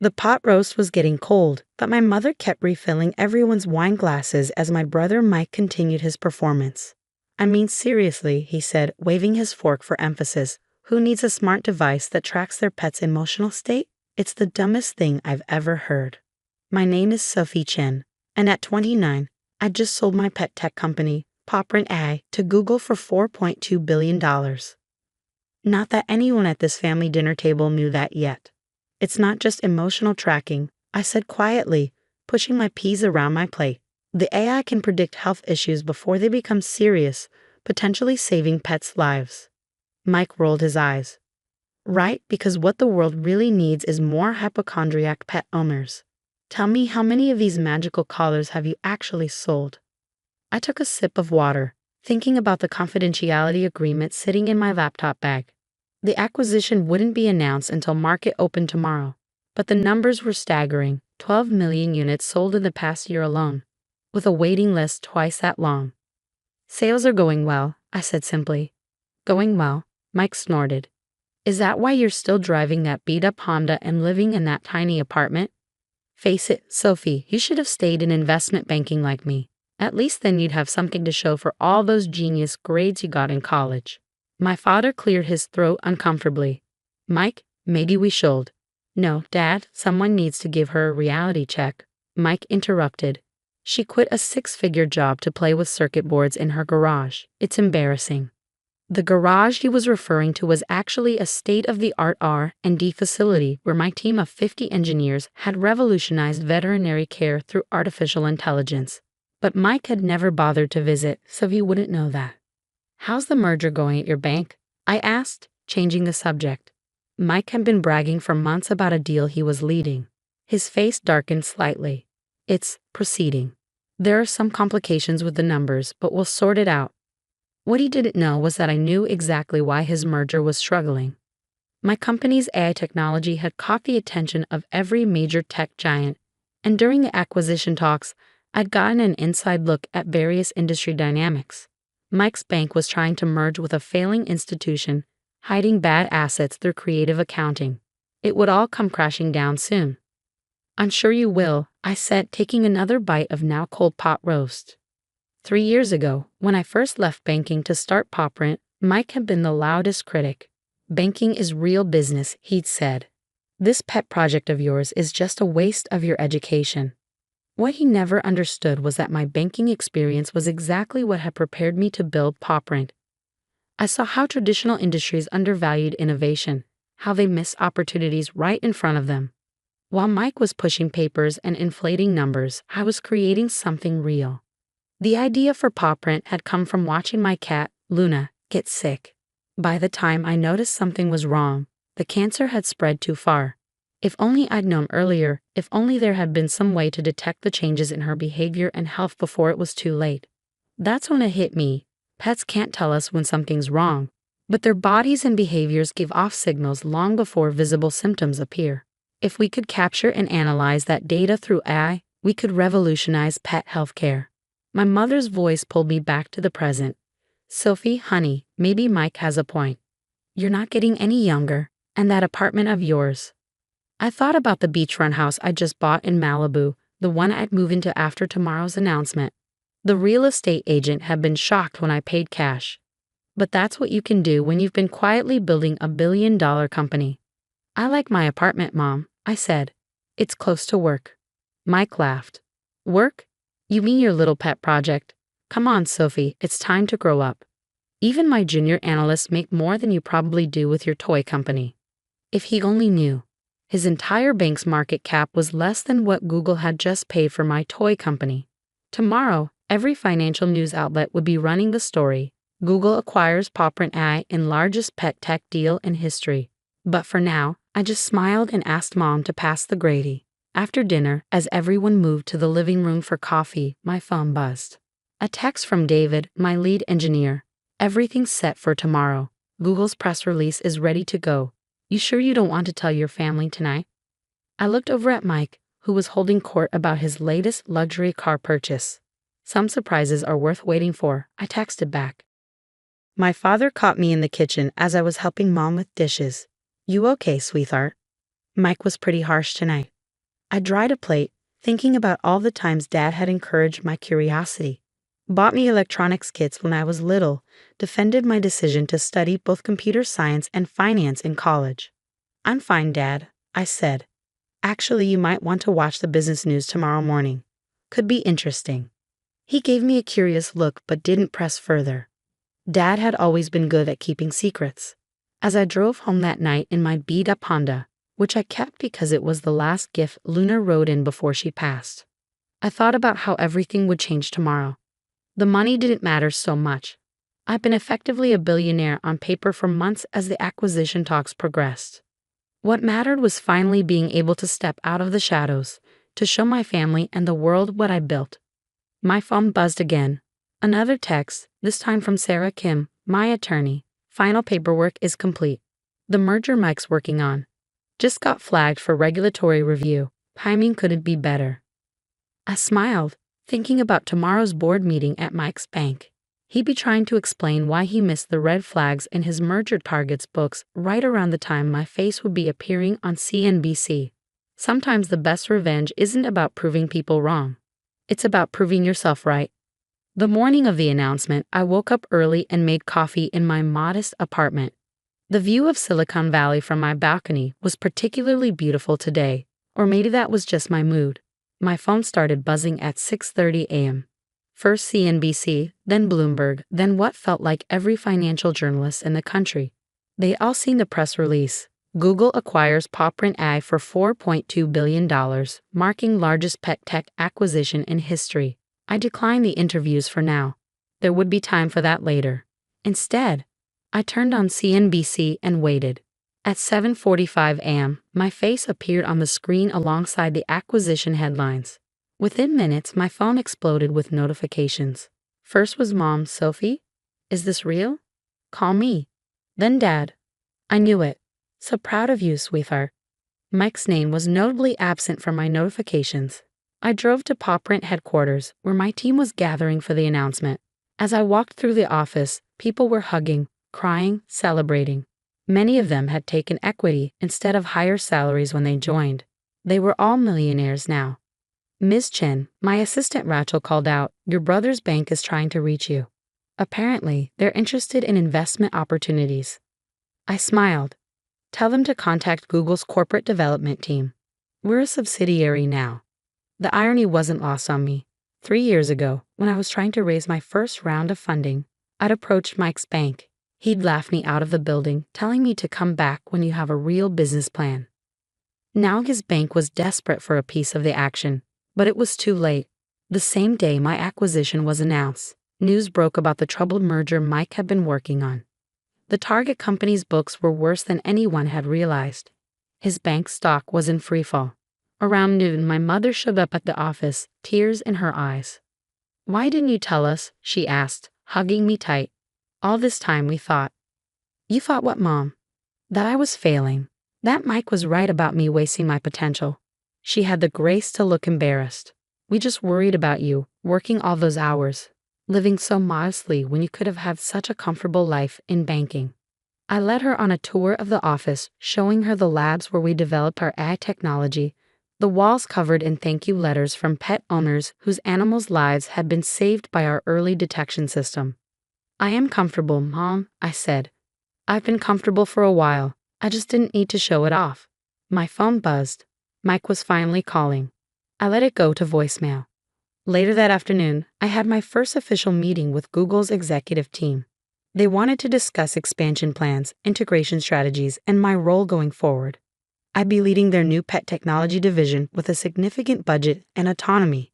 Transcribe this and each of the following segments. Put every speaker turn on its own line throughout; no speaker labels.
The pot roast was getting cold, but my mother kept refilling everyone's wine glasses as my brother Mike continued his performance. I mean, seriously, he said, waving his fork for emphasis. Who needs a smart device that tracks their pet's emotional state? It's the dumbest thing I've ever heard. My name is Sophie Chen, and at 29, I just sold my pet tech company, Popprint AI, to Google for $4.2 billion. Not that anyone at this family dinner table knew that yet. It's not just emotional tracking, I said quietly, pushing my peas around my plate. The AI can predict health issues before they become serious, potentially saving pets' lives. Mike rolled his eyes. Right, because what the world really needs is more hypochondriac pet owners. Tell me, how many of these magical collars have you actually sold? I took a sip of water, thinking about the confidentiality agreement sitting in my laptop bag. The acquisition wouldn't be announced until market open tomorrow, but the numbers were staggering. 12 million units sold in the past year alone, with a waiting list twice that long. Sales are going well, I said simply. Going well, Mike snorted. Is that why you're still driving that beat-up Honda and living in that tiny apartment? Face it, Sophie, you should have stayed in investment banking like me. At least then you'd have something to show for all those genius grades you got in college. My father cleared his throat uncomfortably. Mike, maybe we should. No, Dad, someone needs to give her a reality check. Mike interrupted. She quit a six-figure job to play with circuit boards in her garage. It's embarrassing. The garage he was referring to was actually a state-of-the-art R&D facility where my team of 50 engineers had revolutionized veterinary care through artificial intelligence. But Mike had never bothered to visit, so he wouldn't know that. How's the merger going at your bank? I asked, changing the subject. Mike had been bragging for months about a deal he was leading. His face darkened slightly. It's proceeding. There are some complications with the numbers, but we'll sort it out. What he didn't know was that I knew exactly why his merger was struggling. My company's AI technology had caught the attention of every major tech giant, and during the acquisition talks, I'd gotten an inside look at various industry dynamics. Mike's bank was trying to merge with a failing institution, hiding bad assets through creative accounting. It would all come crashing down soon. I'm sure you will, I said, taking another bite of now cold pot roast. 3 years ago, when I first left banking to start Popprint, Mike had been the loudest critic. Banking is real business, he'd said. This pet project of yours is just a waste of your education. What he never understood was that my banking experience was exactly what had prepared me to build Popprint. I saw how traditional industries undervalued innovation, how they missed opportunities right in front of them. While Mike was pushing papers and inflating numbers, I was creating something real. The idea for Popprint had come from watching my cat, Luna, get sick. By the time I noticed something was wrong, the cancer had spread too far. If only I'd known earlier, if only there had been some way to detect the changes in her behavior and health before it was too late. That's when it hit me. Pets can't tell us when something's wrong, but their bodies and behaviors give off signals long before visible symptoms appear. If we could capture and analyze that data through AI, we could revolutionize pet healthcare. My mother's voice pulled me back to the present. Sophie, honey, maybe Mike has a point. You're not getting any younger, and that apartment of yours. I thought about the beachfront house I just bought in Malibu, the one I'd move into after tomorrow's announcement. The real estate agent had been shocked when I paid cash. But that's what you can do when you've been quietly building a billion-dollar company. I like my apartment, Mom, I said. It's close to work. Mike laughed. Work? You mean your little pet project? Come on, Sophie, it's time to grow up. Even my junior analysts make more than you probably do with your toy company. If he only knew. His entire bank's market cap was less than what Google had just paid for my toy company. Tomorrow, every financial news outlet would be running the story. Google acquires Popprint AI in largest pet tech deal in history. But for now, I just smiled and asked Mom to pass the gravy. After dinner, as everyone moved to the living room for coffee, my phone buzzed. A text from David, my lead engineer. Everything's set for tomorrow. Google's press release is ready to go. You sure you don't want to tell your family tonight? I looked over at Mike, who was holding court about his latest luxury car purchase. Some surprises are worth waiting for, I texted back. My father caught me in the kitchen as I was helping Mom with dishes. You okay, sweetheart? Mike was pretty harsh tonight. I dried a plate, thinking about all the times Dad had encouraged my curiosity. Bought me electronics kits when I was little, defended my decision to study both computer science and finance in college. I'm fine, Dad, I said. Actually, you might want to watch the business news tomorrow morning. Could be interesting. He gave me a curious look but didn't press further. Dad had always been good at keeping secrets. As I drove home that night in my beat-up Honda, which I kept because it was the last gift Luna rode in before she passed, I thought about how everything would change tomorrow. The money didn't matter so much. I've been effectively a billionaire on paper for months as the acquisition talks progressed. What mattered was finally being able to step out of the shadows, to show my family and the world what I built. My phone buzzed again. Another text, this time from Sarah Kim, my attorney. Final paperwork is complete. The merger Mike's working on just got flagged for regulatory review. Timing couldn't be better. I smiled, thinking about tomorrow's board meeting at Mike's bank. He'd be trying to explain why he missed the red flags in his merger targets books right around the time my face would be appearing on CNBC. Sometimes the best revenge isn't about proving people wrong. It's about proving yourself right. The morning of the announcement, I woke up early and made coffee in my modest apartment. The view of Silicon Valley from my balcony was particularly beautiful today, or maybe that was just my mood. My phone started buzzing at 6:30 a.m. First CNBC, then Bloomberg, then what felt like every financial journalist in the country. They all seen the press release. Google acquires PawPrint AI for $4.2 billion, marking largest pet tech acquisition in history. I declined the interviews for now. There would be time for that later. Instead, I turned on CNBC and waited. At 7:45 a.m., my face appeared on the screen alongside the acquisition headlines. Within minutes, my phone exploded with notifications. First was Mom, Sophie? Is this real? Call me. Then Dad. I knew it. So proud of you, sweetheart. Mike's name was notably absent from my notifications. I drove to PawPrint headquarters, where my team was gathering for the announcement. As I walked through the office, people were hugging, crying, celebrating. Many of them had taken equity instead of higher salaries when they joined. They were all millionaires now. Ms. Chen, my assistant Rachel, called out, "Your brother's bank is trying to reach you. Apparently, they're interested in investment opportunities." I smiled. "Tell them to contact Google's corporate development team. We're a subsidiary now." The irony wasn't lost on me. 3 years ago, when I was trying to raise my first round of funding, I'd approached Mike's bank. He'd laughed me out of the building, telling me to come back when you have a real business plan. Now his bank was desperate for a piece of the action, but it was too late. The same day my acquisition was announced, news broke about the troubled merger Mike had been working on. The target company's books were worse than anyone had realized. His bank stock was in freefall. Around noon, my mother showed up at the office, tears in her eyes. "Why didn't you tell us?" she asked, hugging me tight. "All this time we thought." "You thought what, Mom?" "That I was failing. That Mike was right about me wasting my potential." She had the grace to look embarrassed. "We just worried about you, working all those hours, living so modestly when you could have had such a comfortable life in banking." I led her on a tour of the office, showing her the labs where we developed our AI technology, the walls covered in thank you letters from pet owners whose animals' lives had been saved by our early detection system. "I am comfortable, Mom," I said. "I've been comfortable for a while. I just didn't need to show it off." My phone buzzed. Mike was finally calling. I let it go to voicemail. Later that afternoon, I had my first official meeting with Google's executive team. They wanted to discuss expansion plans, integration strategies, and my role going forward. I'd be leading their new pet technology division with a significant budget and autonomy.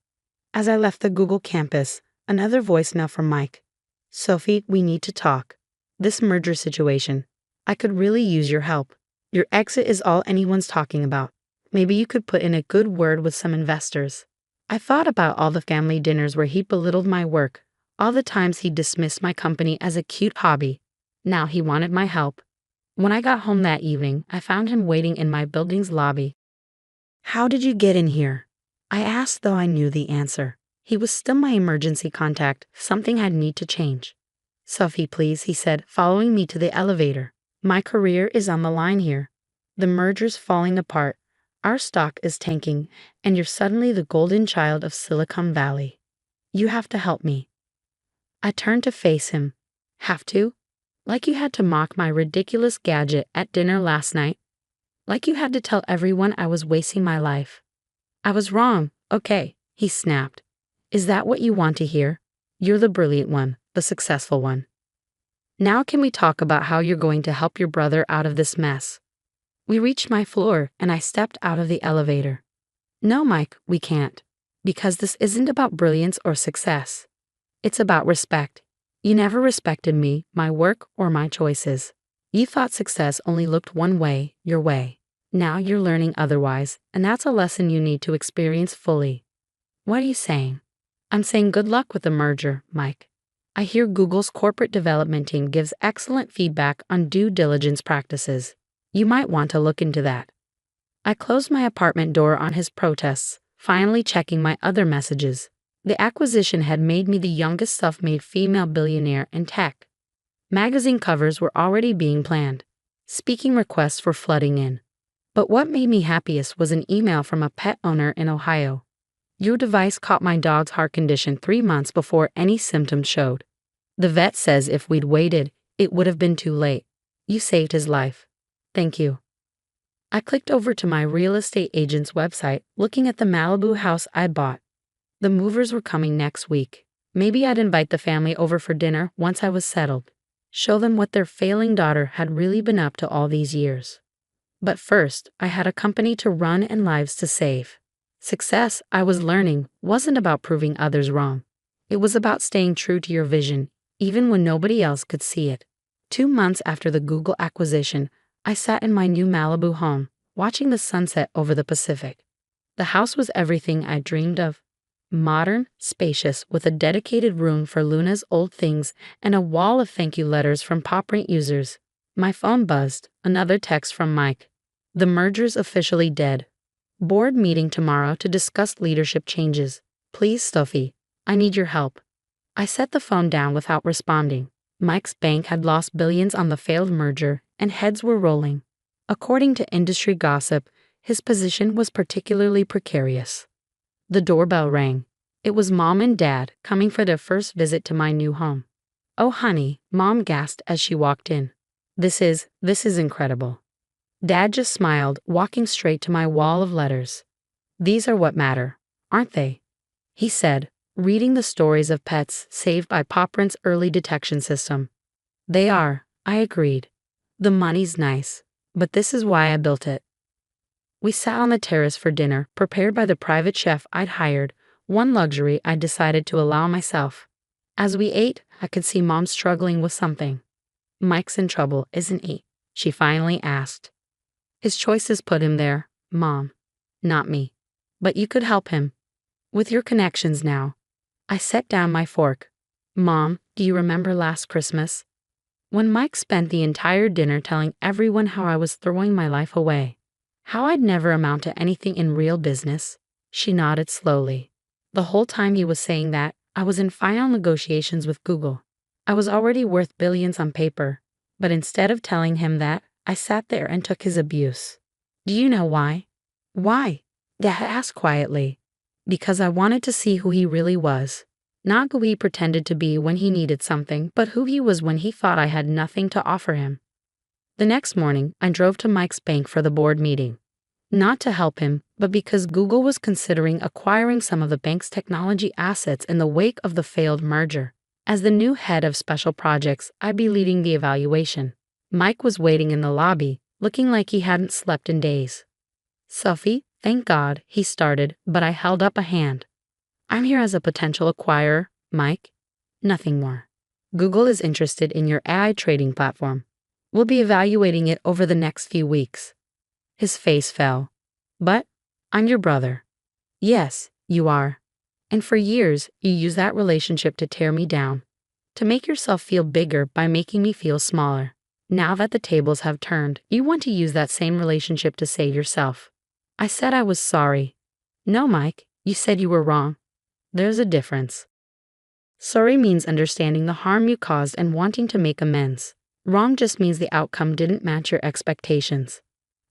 As I left the Google campus, another voicemail from Mike. "Sophie, we need to talk. This merger situation. I could really use your help. Your exit is all anyone's talking about. Maybe you could put in a good word with some investors." I thought about all the family dinners where he belittled my work, all the times he dismissed my company as a cute hobby. Now he wanted my help. When I got home that evening, I found him waiting in my building's lobby. "How did you get in here?" I asked, though I knew the answer. He was still my emergency contact. Something had need to change. "Sophie, please," he said, following me to the elevator. "My career is on the line here. The merger's falling apart. Our stock is tanking, and you're suddenly the golden child of Silicon Valley. You have to help me. I turned to face him. Have to? Like you had to mock my ridiculous gadget at dinner last night? Like you had to tell everyone I was wasting my life? I was wrong, okay, he snapped. Is that what you want to hear? You're the brilliant one, the successful one. Now can we talk about how you're going to help your brother out of this mess? We reached my floor, and I stepped out of the elevator. No, Mike, we can't. Because this isn't about brilliance or success. It's about respect. You never respected me, my work, or my choices. You thought success only looked one way, your way. Now you're learning otherwise, and that's a lesson you need to experience fully. What are you saying? I'm saying good luck with the merger, Mike. I hear Google's corporate development team gives excellent feedback on due diligence practices. You might want to look into that. I closed my apartment door on his protests, finally checking my other messages. The acquisition had made me the youngest self-made female billionaire in tech. Magazine covers were already being planned. Speaking requests were flooding in. But what made me happiest was an email from a pet owner in Ohio. Your device caught my dog's heart condition 3 months before any symptoms showed. The vet says if we'd waited, it would have been too late. You saved his life. Thank you. I clicked over to my real estate agent's website, looking at the Malibu house I bought. The movers were coming next week. Maybe I'd invite the family over for dinner once I was settled. Show them what their failing daughter had really been up to all these years. But first, I had a company to run and lives to save. Success, I was learning, wasn't about proving others wrong. It was about staying true to your vision, even when nobody else could see it. 2 months after the Google acquisition, I sat in my new Malibu home, watching the sunset over the Pacific. The house was everything I dreamed of. Modern, spacious, with a dedicated room for Luna's old things and a wall of thank you letters from PopRent users. My phone buzzed, another text from Mike. The merger's officially dead. Board meeting tomorrow to discuss leadership changes. Please, Sophie, I need your help. I set the phone down without responding. Mike's bank had lost billions on the failed merger, and heads were rolling. According to industry gossip, his position was particularly precarious. The doorbell rang. It was Mom and Dad coming for their first visit to my new home. Oh, honey, Mom gasped as she walked in. This is incredible. Dad just smiled, walking straight to my wall of letters. These are what matter, aren't they? He said, reading the stories of pets saved by PopRent's early detection system. They are, I agreed. The money's nice, but this is why I built it. We sat on the terrace for dinner, prepared by the private chef I'd hired, one luxury I'd decided to allow myself. As we ate, I could see Mom struggling with something. Mike's in trouble, isn't he? She finally asked. His choices put him there, Mom. Not me. But you could help him. With your connections now. I set down my fork. Mom, do you remember last Christmas? When Mike spent the entire dinner telling everyone how I was throwing my life away. How I'd never amount to anything in real business. She nodded slowly. The whole time he was saying that, I was in final negotiations with Google. I was already worth billions on paper. But instead of telling him that, I sat there and took his abuse. Do you know why? Why? Dad asked quietly. Because I wanted to see who he really was. Not who he pretended to be when he needed something, but who he was when he thought I had nothing to offer him. The next morning, I drove to Mike's bank for the board meeting. Not to help him, but because Google was considering acquiring some of the bank's technology assets in the wake of the failed merger. As the new head of special projects, I'd be leading the evaluation. Mike was waiting in the lobby, looking like he hadn't slept in days. Sophie, thank God, he started, but I held up a hand. I'm here as a potential acquirer, Mike. Nothing more. Google is interested in your AI trading platform. We'll be evaluating it over the next few weeks. His face fell. But I'm your brother. Yes, you are. And for years, you used that relationship to tear me down. To make yourself feel bigger by making me feel smaller. Now that the tables have turned, you want to use that same relationship to save yourself. I said I was sorry. No, Mike, you said you were wrong. There's a difference. Sorry means understanding the harm you caused and wanting to make amends. Wrong just means the outcome didn't match your expectations.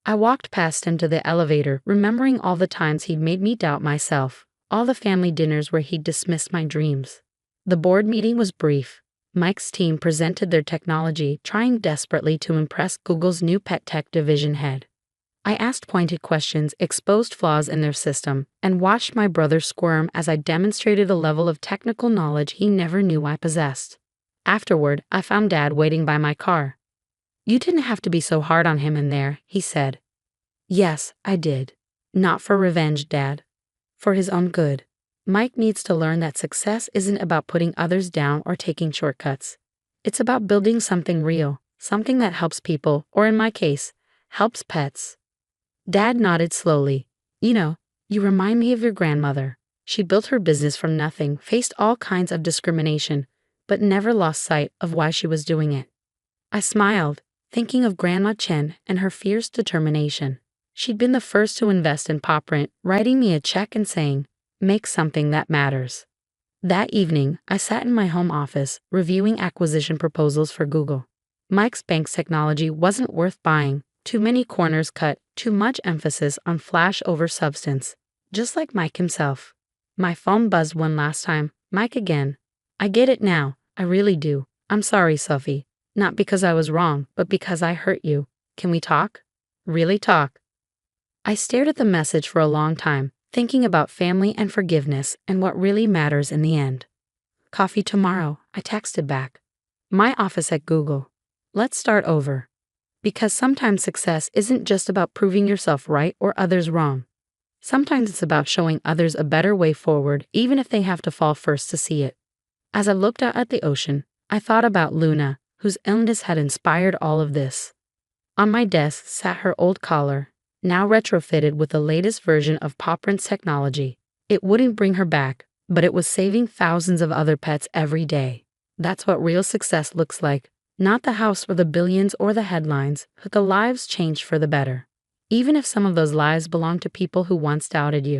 I walked past him to the elevator, remembering all the times he'd made me doubt myself, all the family dinners where he'd dismissed my dreams. The board meeting was brief. Mike's team presented their technology, trying desperately to impress Google's new pet tech division head. I asked pointed questions, exposed flaws in their system, and watched my brother squirm as I demonstrated a level of technical knowledge he never knew I possessed. Afterward, I found Dad waiting by my car. "You didn't have to be so hard on him in there," he said. "Yes, I did. Not for revenge, Dad. For his own good. Mike needs to learn that success isn't about putting others down or taking shortcuts. It's about building something real, something that helps people, or in my case, helps pets." Dad nodded slowly. You remind me of your grandmother. She built her business from nothing, faced all kinds of discrimination, but never lost sight of why she was doing it." I smiled, thinking of Grandma Chen and her fierce determination. She'd been the first to invest in PopRent, writing me a check and saying, "Make something that matters." That evening, I sat in my home office, reviewing acquisition proposals for Google. Mike's bank's technology wasn't worth buying. Too many corners cut, too much emphasis on flash over substance. Just like Mike himself. My phone buzzed one last time. Mike again. "I get it now. I really do. I'm sorry, Sophie. Not because I was wrong, but because I hurt you. Can we talk? Really talk?" I stared at the message for a long time, thinking about family and forgiveness and what really matters in the end. "Coffee tomorrow," I texted back. "My office at Google. Let's start over." Because sometimes success isn't just about proving yourself right or others wrong. Sometimes it's about showing others a better way forward, even if they have to fall first to see it. As I looked out at the ocean, I thought about Luna, whose illness had inspired all of this. On my desk sat her old collar, now retrofitted with the latest version of PopRent's technology. It wouldn't bring her back, but it was saving thousands of other pets every day. That's what real success looks like. Not the house or the billions or the headlines, but the lives changed for the better. Even if some of those lives belong to people who once doubted you.